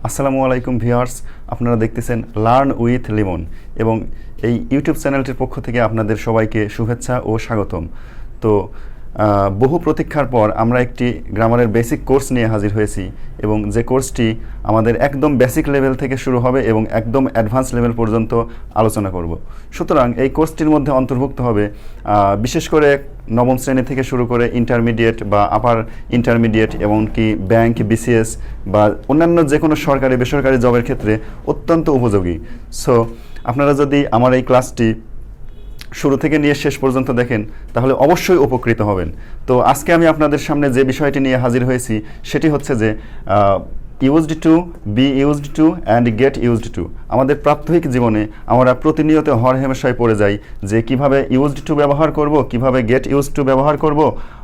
আসসালামু আলাইকুম ভিউয়ার্স, আপনারা দেখতেছেন লার্ন উইথ লিমন এবং এই ইউটিউব চ্যানেলটির পক্ষ থেকে আপনাদের সবাইকে শুভেচ্ছা ও স্বাগতম। তো বহু প্রতীক্ষার পর আমরা একটি গ্রামারের বেসিক কোর্স নিয়ে হাজির হয়েছি এবং যে কোর্সটি আমাদের একদম বেসিক লেভেল থেকে শুরু হবে এবং একদম অ্যাডভান্স লেভেল পর্যন্ত আলোচনা করব। সুতরাং এই কোর্সটির মধ্যে অন্তর্ভুক্ত হবে বিশেষ করে নবম শ্রেণী থেকে শুরু করে ইন্টারমিডিয়েট বা আপার ইন্টারমিডিয়েট এমনকি ব্যাংক, বিসিএস বা অন্যান্য যে কোনো সরকারি বেসরকারি জবের ক্ষেত্রে অত্যন্ত উপযোগী। সো আপনারা যদি আমার এই ক্লাসটি শুরু থেকে নিয়ে শেষ পর্যন্ত দেখেন তাহলে অবশ্যই উপকৃত হবেন। তো আজকে আমি আপনাদের সামনে যে বিষয়টি নিয়ে হাজির হয়েছি সেটি হচ্ছে যে used to, be used to and get used to. আমাদের প্রাত্যহিক জীবনে আমরা প্রতিনিয়ত হরহামেশায় পড়ে যাই যে কিভাবে ইউজড টু ব্যবহার করব, কিভাবে গেট ইউজড টু ব্যবহার করব,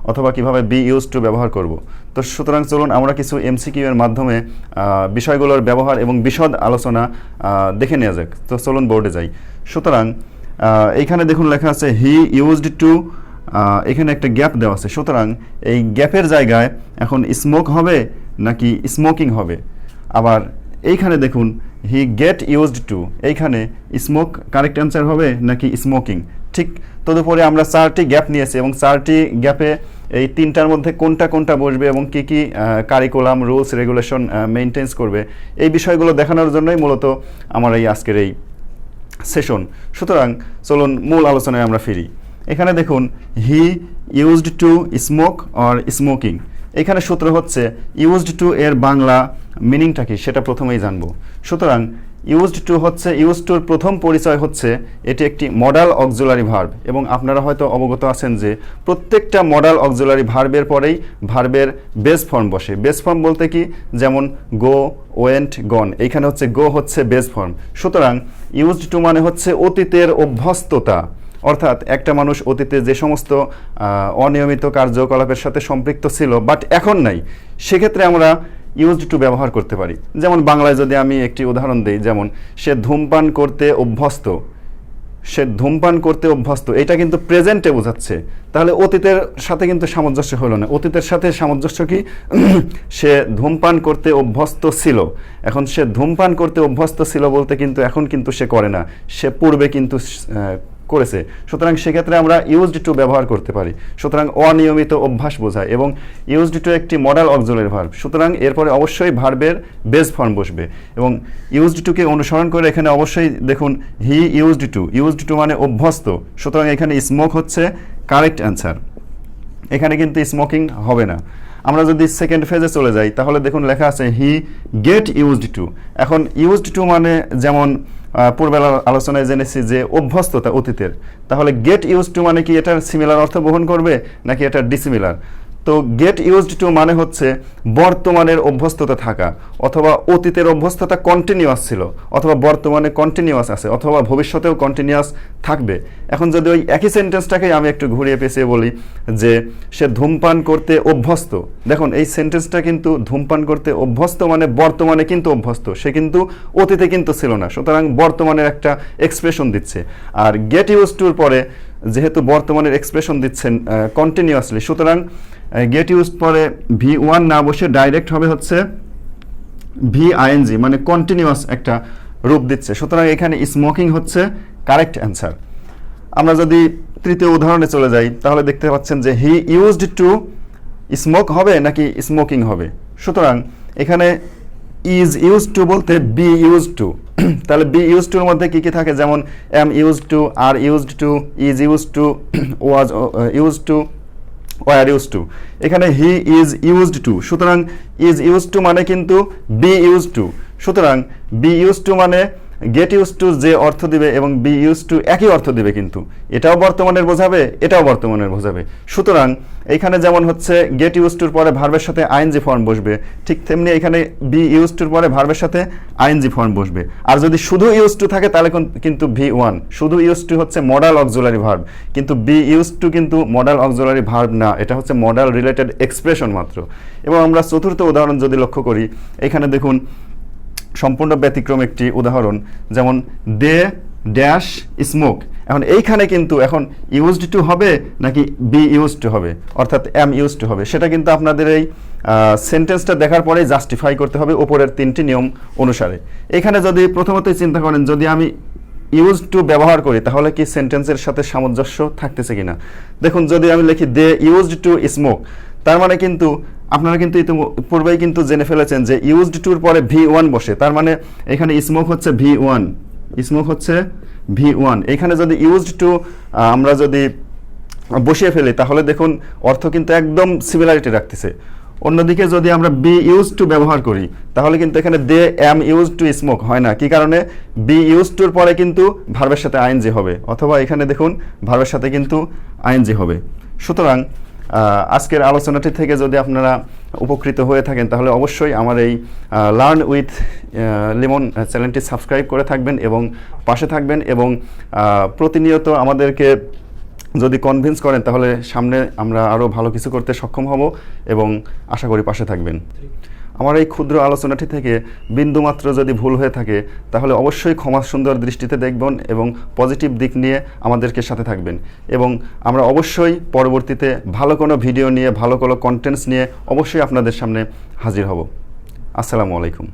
অথবা কিভাবে বি ইউজড টু ব্যবহার করব। তো সুতরাং চলুন আমরা কিছু এমসিকিউ এর মাধ্যমে বিষয়গুলোর ব্যবহার এবং বিশদ আলোচনা দেখে নেওয়া যাক। তো চলুন বোর্ডে যাই। সুতরাং এইখানে দেখুন লেখা আছে হি ইউজড টু, এখানে একটা গ্যাপ দেওয়া আছে। সুতরাং এই গ্যাপের জায়গায় এখন স্মোক হবে নাকি স্মোকিং হবে। আবার এইখানে দেখুন হি গেট ইউজড টু, এইখানে স্মোক কারেক্ট অ্যান্সার হবে নাকি স্মোকিং। ঠিক তদুপরি আমরা চারটি গ্যাপ নিয়েছি এবং চারটি গ্যাপে এই তিনটার মধ্যে কোনটা কোনটা বসবে এবং কী কী কারিকুলাম, রুলস, রেগুলেশন মেনটেন্স করবে, এই বিষয়গুলো দেখানোর জন্যই মূলত আমার এই আজকের এই সেশন। সুতরাং চলুন মূল আলোচনায় আমরা ফিরি। এখানে দেখুন he used to smoke or smoking. এখানে সূত্র হচ্ছে ইউজড টু এর বাংলা মিনিংটা কি সেটা প্রথমেই জানবো। সুতরাং ইউজড টু হচ্ছে, ইউজ টুর প্রথম পরিচয় হচ্ছে এটি একটি মডাল অক্সিলারি ভার্ব এবং আপনারা হয়তো অবগত আছেন যে প্রত্যেকটা মডাল অক্সিলারি ভার্বের পরেই ভার্বের বেস ফর্ম বসে। বেস ফর্ম বলতে কি, যেমন গো, ওয়েন্ট, গন, এইখানে হচ্ছে গো হচ্ছে বেস ফর্ম। সুতরাং ইউজড টু মানে হচ্ছে অতীতের অভ্যস্ততা, অর্থাৎ একটা মানুষ অতীতে যে সমস্ত অনিয়মিত কার্যকলাপের সাথে সম্পৃক্ত ছিল বাট এখন নাই, সেক্ষেত্রে আমরা ইউজড টু ব্যবহার করতে পারি। যেমন বাংলায় যদি আমি একটি উদাহরণ দিই, যেমন সে ধূমপান করতে অভ্যস্ত, সে ধূমপান করতে অভ্যস্ত, এটা কিন্তু প্রেজেন্টে বোঝাচ্ছে, তাহলে অতীতের সাথে কিন্তু সামঞ্জস্য হলো না। অতীতের সাথে সামঞ্জস্য কি, সে ধূমপান করতে অভ্যস্ত ছিল। এখন সে ধূমপান করতে অভ্যস্ত ছিল বলতে কিন্তু এখন কিন্তু সে করে না, সে পূর্বে কিন্তু করেছে। সুতরাং সেক্ষেত্রে আমরা ইউজড টু ব্যবহার করতে পারি। সুতরাং অনিয়মিত অভ্যাস বোঝায় এবং ইউজড টু একটি মডাল অক্সিলারি ভার্ব। সুতরাং এরপরে অবশ্যই ভার্বের বেস ফর্ম বসবে এবং ইউজড টুকে অনুসরণ করে এখানে অবশ্যই দেখুন he used to, used to মানে অভ্যস্ত। সুতরাং এখানে স্মোক হচ্ছে কারেক্ট অ্যান্সার, এখানে কিন্তু স্মোকিং হবে না। আমরা যদি সেকেন্ড ফেজে চলে যাই তাহলে দেখুন লেখা আছে হি গেট ইউজড টু। এখন ইউজড টু মানে যেমন পূর্বের আলোচনায় জেনেছি যে অভ্যস্ততা অতীতের, তাহলে গেট ইউজড টু মানে কি এটার সিমিলার অর্থ বহন করবে নাকি এটার ডিসিমিলার? তো গেট ইউজড টু মানে হচ্ছে বর্তমানের অভ্যস্ততা থাকা, অথবা অতীতের অভ্যস্ততা কন্টিনিউয়াস ছিল, অথবা বর্তমানে কন্টিনিউয়াস আছে, অথবা ভবিষ্যতেও কন্টিনিউয়াস থাকবে। এখন যদি ওই একই সেন্টেন্সটাকেই আমি একটু ঘুরিয়ে পেঁচিয়ে বলি যে সে ধূমপান করতে অভ্যস্ত, দেখুন এই সেন্টেন্সটা কিন্তু ধূমপান করতে অভ্যস্ত মানে বর্তমানে কিন্তু অভ্যস্ত, সে কিন্তু অতীতে কিন্তু ছিল না, সুতরাং বর্তমানের একটা এক্সপ্রেশন দিচ্ছে। আর গেট ইউজড টুর পরে যেহেতু বর্তমানের এক্সপ্রেশন দিচ্ছেন কন্টিনিউয়াসলি, সুতরাং গেট ইউজড পরে V1 না বসে ডাইরেক্ট হবে হচ্ছে VING, মানে কন্টিনিউয়াস একটা রূপ দিচ্ছে। সুতরাং এখানে স্মোকিং হচ্ছে কারেক্ট অ্যান্সার। আমরা যদি তৃতীয় উদাহরণে চলে যাই তাহলে দেখতে পাচ্ছেন যে হি ইউজড টু স্মোক হবে নাকি স্মোকিং হবে। সুতরাং এখানে ইজ ইউজড টু বলতে বি ইউজড টু, তাহলে বি ইউজড টুর মধ্যে কী কী থাকে, যেমন am used to, are used to, is used to, was used to, were used to. এখানে হি ইজ ইউজড টু, সুতরাং ইজ ইউজড টু মানে কিন্তু বি ইউজড টু। সুতরাং বি ইউজড টু মানে গেট ইউজড টু যে অর্থ দিবে এবং বি ইউজড টু একই অর্থ দিবে, কিন্তু এটাও বর্তমানের বোঝাবে, এটাও বর্তমানের বোঝাবে। সুতরাং এইখানে যেমন হচ্ছে গেট ইউজড টুর পরে ভার্বের সাথে আইএনজি ফর্ম বসবে, ঠিক তেমনি এখানে বি ইউজড টুর পরে ভার্বের সাথে আইএনজি ফর্ম বসবে। আর যদি শুধু ইউজড টু থাকে তাহলে কিন্তু V1, শুধু ইউজড টু হচ্ছে মডাল অক্সিলারি ভার্ব, কিন্তু বি ইউজড টু কিন্তু মডাল অক্সিলারি ভার্ব না, এটা হচ্ছে মডাল রিলেটেড এক্সপ্রেশন মাত্র। এবং আমরা চতুর্থ উদাহরণ যদি লক্ষ্য করি, এখানে দেখুন সম্পূর্ণ ব্যতিক্রম একটি উদাহরণ, যেমন দে ড্যাশ স্মোক। এখন এইখানে কিন্তু এখন ইউজড টু হবে নাকি বি ইউজড টু হবে, অর্থাৎ এম ইউজড টু হবে, সেটা কিন্তু আপনাদের এই সেন্টেন্সটা দেখার পরেই জাস্টিফাই করতে হবে উপরের 3টি নিয়ম অনুসারে। এখানে যদি প্রথমতই চিন্তা করেন, যদি আমি ইউজ টু ব্যবহার করি তাহলে কি সেন্টেন্সের সাথে সামঞ্জস্য থাকতেছে কিনা। দেখুন, যদি আমি লিখি দে ইউজড টু স্মোক, তার মানে কিন্তু আপনারা কিন্তু পূর্বেই কিন্তু জেনে ফেলেছেন যে ইউজড টুর পরে V1 বসে, তার মানে এখানে স্মোক হচ্ছে V1, স্মোক হচ্ছে V1। এখানে যদি ইউজড টু আমরা যদি বসিয়ে ফেলি তাহলে দেখুন অর্থ কিন্তু একদম সিমিলারিটি রাখতেছে। অন্যদিকে যদি আমরা বি ইউজ টু ব্যবহার করি তাহলে কিন্তু এখানে দে এম ইউজ টু স্মোক হয় না। কি কারণে? বি ইউজ টুর পরে কিন্তু ভার্বের সাথে আইএনজি হবে, অথবা এখানে দেখুন ভার্বের সাথে কিন্তু আইএনজি হবে। সুতরাং আজকের আলোচনাটি থেকে যদি আপনারা উপকৃত হয়ে থাকেন তাহলে অবশ্যই আমার এই লার্ন উইথ লিমন চ্যানেলটি সাবস্ক্রাইব করে থাকবেন এবং পাশে থাকবেন, এবং প্রতিনিয়ত আমাদেরকে যদি কনভিন্স করেন তাহলে সামনে আমরা আরও ভালো কিছু করতে সক্ষম হব, এবং আশা করি পাশে থাকবেন। আমার এই ক্ষুদ্র আলোচনাটি থেকে বিন্দুমাত্র যদি ভুল হয়ে থাকে তাহলে অবশ্যই ক্ষমা সুন্দর দৃষ্টিতে দেখবেন এবং পজিটিভ দিক নিয়ে আমাদেরকে সাথে থাকবেন, এবং আমরা অবশ্যই পরবর্তীতে ভালো কোনো ভিডিও নিয়ে, ভালো কোনো কন্টেন্টস নিয়ে অবশ্যই আপনাদের সামনে হাজির হব। আসসালামু আলাইকুম।